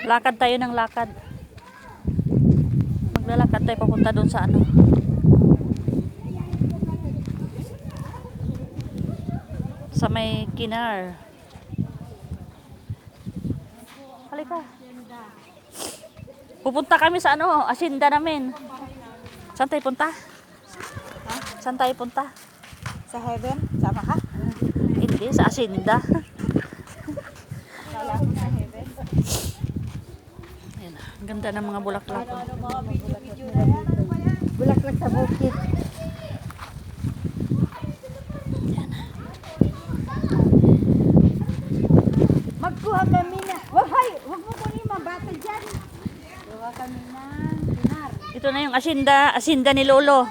Lakad tayo ng lakad. Maglalakad tayo papunta doon sa ano. Sa may Kinar. Halika. Pupunta kami sa ano, asinda namin. Saan tayo punta? Ha? Saan tayo punta? Sa heaven? Sama ka? Hindi, sa asinda. Wala ko sa heaven. Ayan, ang ganda ng mga bulaklak. Bulaklak sa bukid. Magkuha kami na. Huwag mo kunin mga bata dyan. Kuha kami ng pinar. Ito na yung asinda ni Lolo.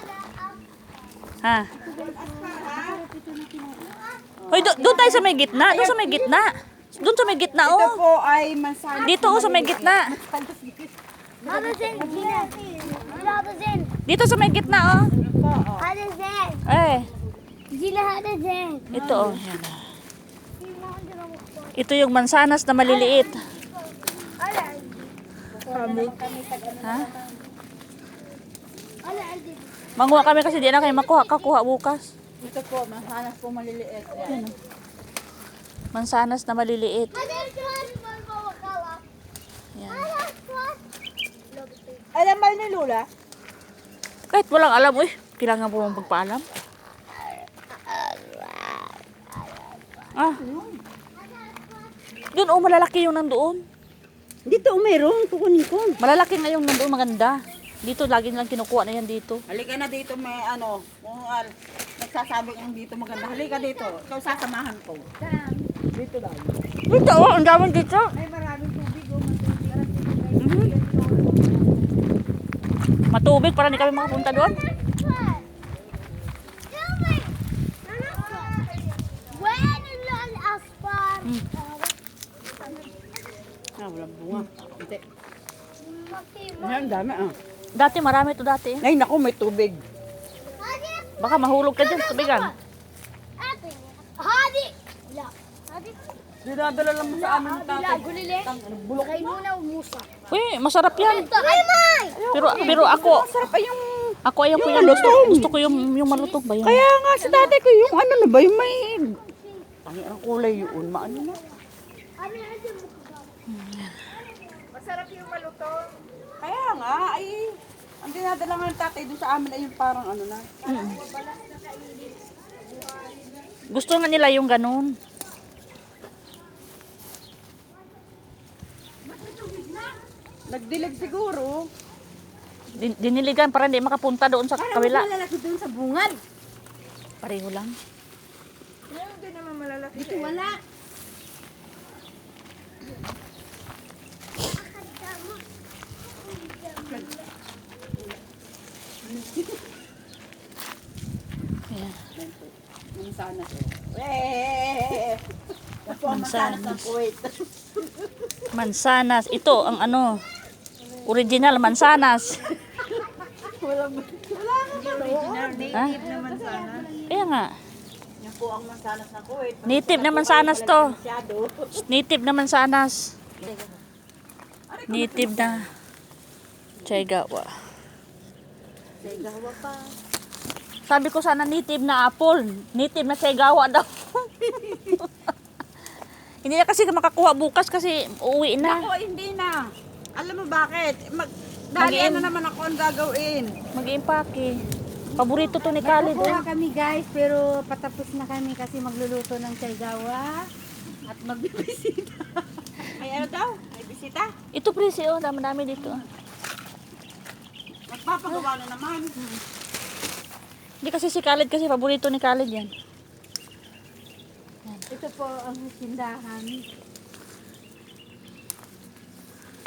Ha? Hoy, doon tayo sa may gitna. Doon sa may gitna. Doon sa may gitna, Ito oh. po ay mansanas. Dito, oh, sa may gitna. Hadi sen yine. Hadi sen. Dito sa may gitna, oh. Hadi sen. Eh, Yine hadi sen. ito, oh. Yan. Ito yung mansanas na maliliit. Ha? Manguha kami kasi di na kayo makuha bukas. Ito po, mansanas po maliliit. Yan. Mansanas na maliliit. Yan. Alam ba ni Lula? Kahit walang alam, uy. Kailangan po mong pagpaalam. Ah. Doon, oh, malalaki yung nandoon. Dito, mayroon. Kukunin ko. Malalaki nga yung nandoon, maganda. Dito, lagi nilang kinukuha na yan dito. Halika na dito, may ano. Kung nagsasabi kang dito maganda. Halika dito. Ikaw sasamahan ko. Dito daw. Dito, oh, ang daming dito. Ay, maraming tubig. Oh, Matubig para hindi kami makapunta doon. walang bunga. Hindi. Ang dami, ah. Dati, marami ito dati. Ay, naku, may tubig. Baka mahulog ka dyan sa tubigan. Hadi. La. Hadi. Dinadala lang mo sa amin ng tatay. Gulile. Bulok. Kay muna umusa. Uy, masarap yan. Ay, Pero ako, Sarap ay yung... ako ayaw ko Yung yan. malutong. Gusto ko yung malutong ba yun? Kaya nga sa tatay ko, yung ano na ba, yung may... Ang kulay yun, maano na. Masarap yung malutong. Kaya nga, ay... Ang dinadala nga ng tatay doon sa amin ay yung parang ano na. Gusto nga nila yung ganun. Nagdilig siguro. Diniligan para hindi makapunta doon sa kabila. Malalaki doon sa bungad. Pareho lang. Hindi naman malalaki. Dito wala. Ayan. Mansanas. Eh. Ako ang mansanas ng Kuwait. Mansanas. Ito ang ano. Original mansanas. Wala original native na mansanas. Kaya nga. Yan po ang mansanas ng Kuwait. Native na mansanas to. Masyado. Native na mansanas. Native na. Chaygawa. Gawa pa. Sabi ko sana native na apple. Native na chaygawa daw. Hindi na kasi makakuha bukas kasi uuwi na. Ako, hindi na. Alam mo bakit? Dali Mag-iim. na naman ako ang gagawin. Mag-impake. Paborito to ni Khalid. Kuha kami guys, pero patapos na kami kasi magluluto ng saygawa at magbibisita. Ay, ano daw? May bisita? Ito presi, oh. Dami-dami dito. Magpapagawa na naman. Hindi kasi si Khalid kasi paborito ni Khalid yan. Ito po ang tindahan.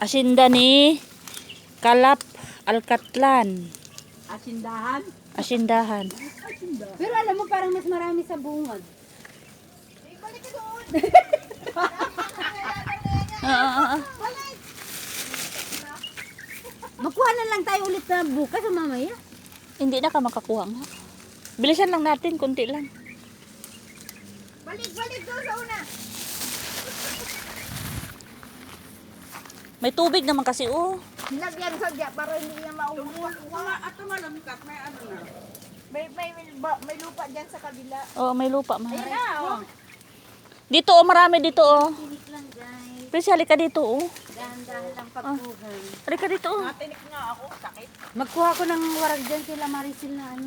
Asinda ni Kalap Alcatlan. Asindahan. Asindahan. Pero alam mo parang mas marami sa bungad. Ah. Makuha na lang tayo ulit na bukas o mamaya. Hindi na ka makakuha nga. Bilisan lang natin, kunti lang. Balik doon sa una. May tubig naman kasi, oh. Nilagyan sa dya para hindi niya maubuan. At tumalungkat, may ano na. May lupa dyan sa kabila. Oh, may lupa, ma. Ayan na, oh. Dito, oh, marami dito, oh. Tinik lang guys. Pres, halika dito, oh. Dahan-dahan lang pagkuhan. Halika dito, oh. Natinik nga ako, sakit. Magkuha ko ng warag dyan kila Maricel na ano.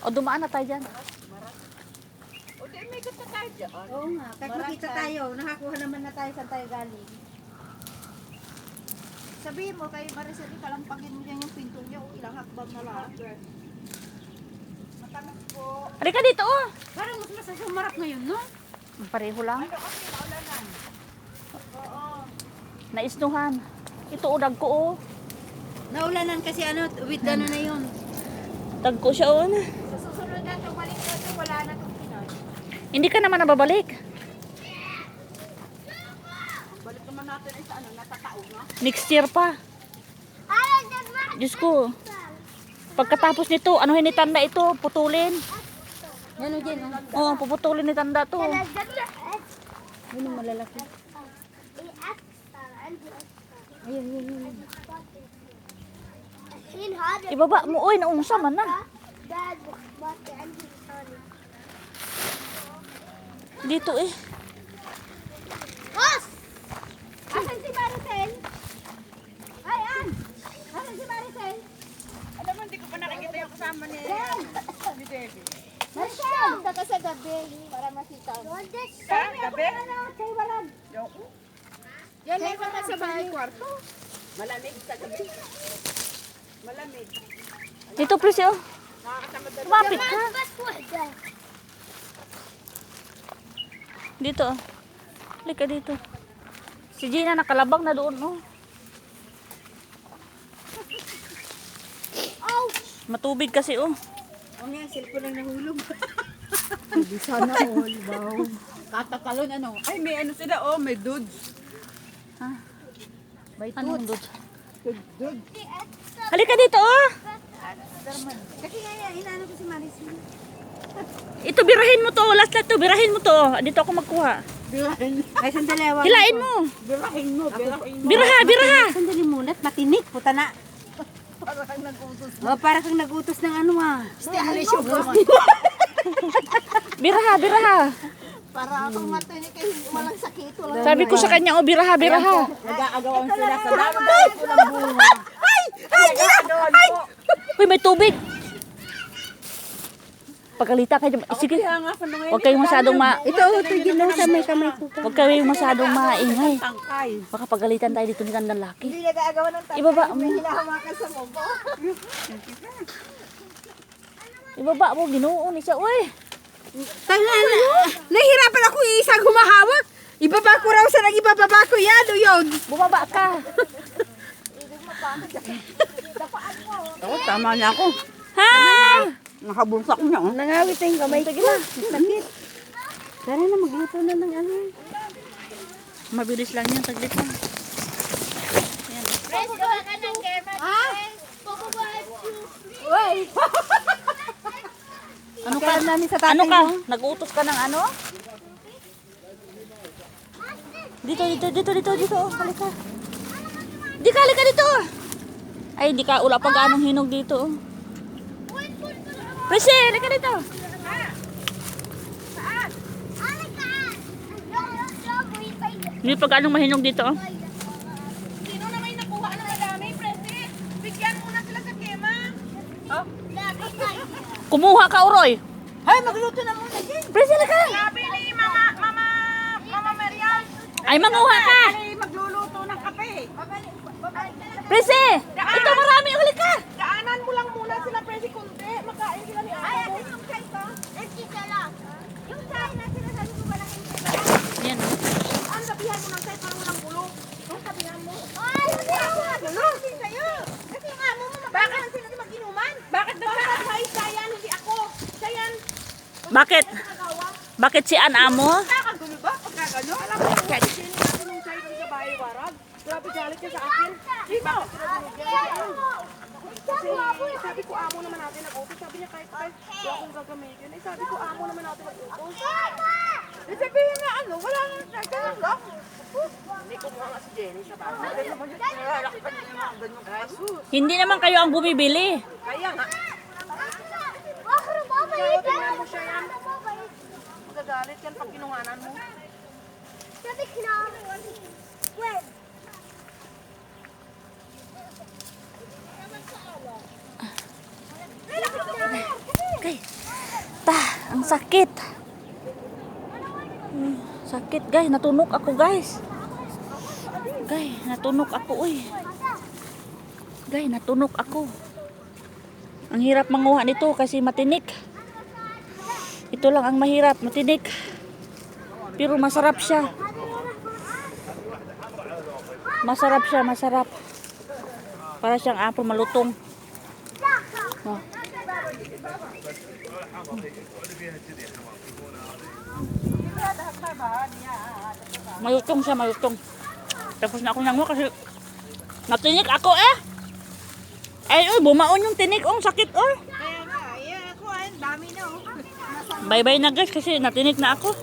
O, dumaan na tayo dyan. O di, may ganda tayo dyan. Oo nga, kahit makita tayo, nakakuha naman na tayo saan tayo galing. Sabihin mo kay Maricel, kalampagin mo dyan yung pinto niya. O ilang hakbang na lang. Matamis po. Halika dito, oh. Parang mas masaya sumarap ngayon, no? Pareho lang. Ano kasi naulanan? Naisnuhan. Ito, oh, dagko, oh. Naulanan kasi ano, with ano na yun. Dagko siya, oh. Sa susunod na itong balik na ito, wala na itong Pinoy. Hindi ka naman nababalik. Balik naman natin ay sa ano, natatao na. Next year pa. Diyos ko. Pagkatapos nito, anuhin ni Tanda ito, putulin. Yan o dyan, Oh, puputulin ni Tanda to. Yun ang malalaki. Ayun, yun, yun. Ibaba mo, oy, naungsa man na. Dito eh. Asan si Maricel? Ayan! Asan si Maricel? Alam mo, hindi ko pa nakikita yung kasama ni Debbie. Maricel! Punta ka sa gabi para makita. Sa gabi? Kay Walan. Yung Yan may mga sa bahay kwarto. malamig sa gabi. Malamig. Dito, please, oh. Nakakatamad na. Lumapit ka. Dito, oh. Halika dito. Si Gina nakalabang na doon, oh. Matubig kasi, oh. O nga, cellphone lang nahulog. Sana all, wow. Katatalon ano. Ay, may ano sila, oh, may dudes. Ha? May Anong doon? Dudes. Halika dito, oh. Kasi nga, inaano ko si Maricel. Ito, birahin mo to. Last to, birahin mo to. Dito ako magkuha. Ay, sandali. Hilain mo. Birahin mo, birahin mo. Biraha, biraha. Sandali muna, at matinik. Puta na. Parang nag-utos. Oh, para kang nagutos ng ano ah. Biraha, biraha. Para akong matinik ay walang sakit. Walang Sabi ko sa kanya, oh, biraha, biraha. Nag-aagawan sila sa dami ko ng bunga. Nag-aagawan po. Uy, may tubig. Pagkalita kayo. Sige. Kaya nga, sa mga Huwag kayong masyadong Ito, ginawa sa may kamay ko. Huwag kayong masyadong maingay. tangkay. Baka pagalitan tayo dito ni Tandang Laki. Hindi nag-aagawan ng tatay. Ibaba mo. May hinahawakan sa mubo. Ibaba mo, ginoo ni siya. Uy. Nahihirapan ako isang humahawak. Ibaba ko raw sa nag-ibababa ko yan. O yun. Bumaba ka. Ako, tama niya ako. Ha? Nakabunsak niya. Oh. Nangawit na yung kamay ko. Sakit. Tara na, magluto na ng ano. Mabilis lang yan, taglit lang. Press, gawa ka ng German. Uy! Ano ka? namin sa tatay Ano ka? mo. Nag-utos ka ng ano? Dito, dito, dito, dito, dito. Halika. Di ka, halika dito. Ay, di ka. Wala pa gaanong hinog dito. Presi, halika dito. Hindi pa gaanong mahinog dito. Sino na may nakuha na madami, Presi? Bigyan muna sila sa kema. Kumuha ka, Uroy. Hay, magluto na muna din. Presi, halika. Sabi ni Mama Merian. Ay, manguha ka. Ay, magluluto ng kape. Presi, ito marami. Halika. Daanan mo lang muna sila, Presi, kunti. Makain sila ni Ate. Yung chai ko, yung chai na sinasabi ko walang Yan. Ang sabihan mo ng sa'yo, parang walang bulong. Ang sabihan mo. Ay, hindi ako nagulusin sa'yo. Kasi yung amo mo, mabagalan sila di mag-inuman. Bakit nagkakasay? Sayan, hindi ako. Sayan, Bakit? Bakit si An amo? nakakagulo ba? Pagka gano'n? Alam mo, pwede sinin natin ng sa'yo sa bahay warag. Grabe galit ka sa akin. Di ba? Kasi sabi ko amo naman natin nag-utos. Sabi niya kahit wala akong gagamitin. Eh sabi ko amo naman natin nag-utos. Eh sabihin nga ano, wala nang ganun lang. Hindi ko nga si Jenny sa bahay. Ganun naman yung nilalakpan niya yung mga ganyan kaso. Hindi naman kayo ang bumibili. Kaya nga. Kaya tingnan mo siya yan. Magagalit yan pag kinunganan mo. Okay. Ang sakit. Sakit guys, natunog ako guys. Guys, natunog ako uy. Guys, natunog ako. Ang hirap manguha nito kasi matinik. Ito lang ang mahirap, matinik. Pero masarap siya. Masarap siya, masarap. Para siyang apple malutong. Oh. Malutong siya, malutong. Tapos na ako nanguha kasi natinik ako eh. Ay, bumaon yung tinik. Sakit nga, ako, ang dami na oh. Bye-bye na guys kasi natinik na ako.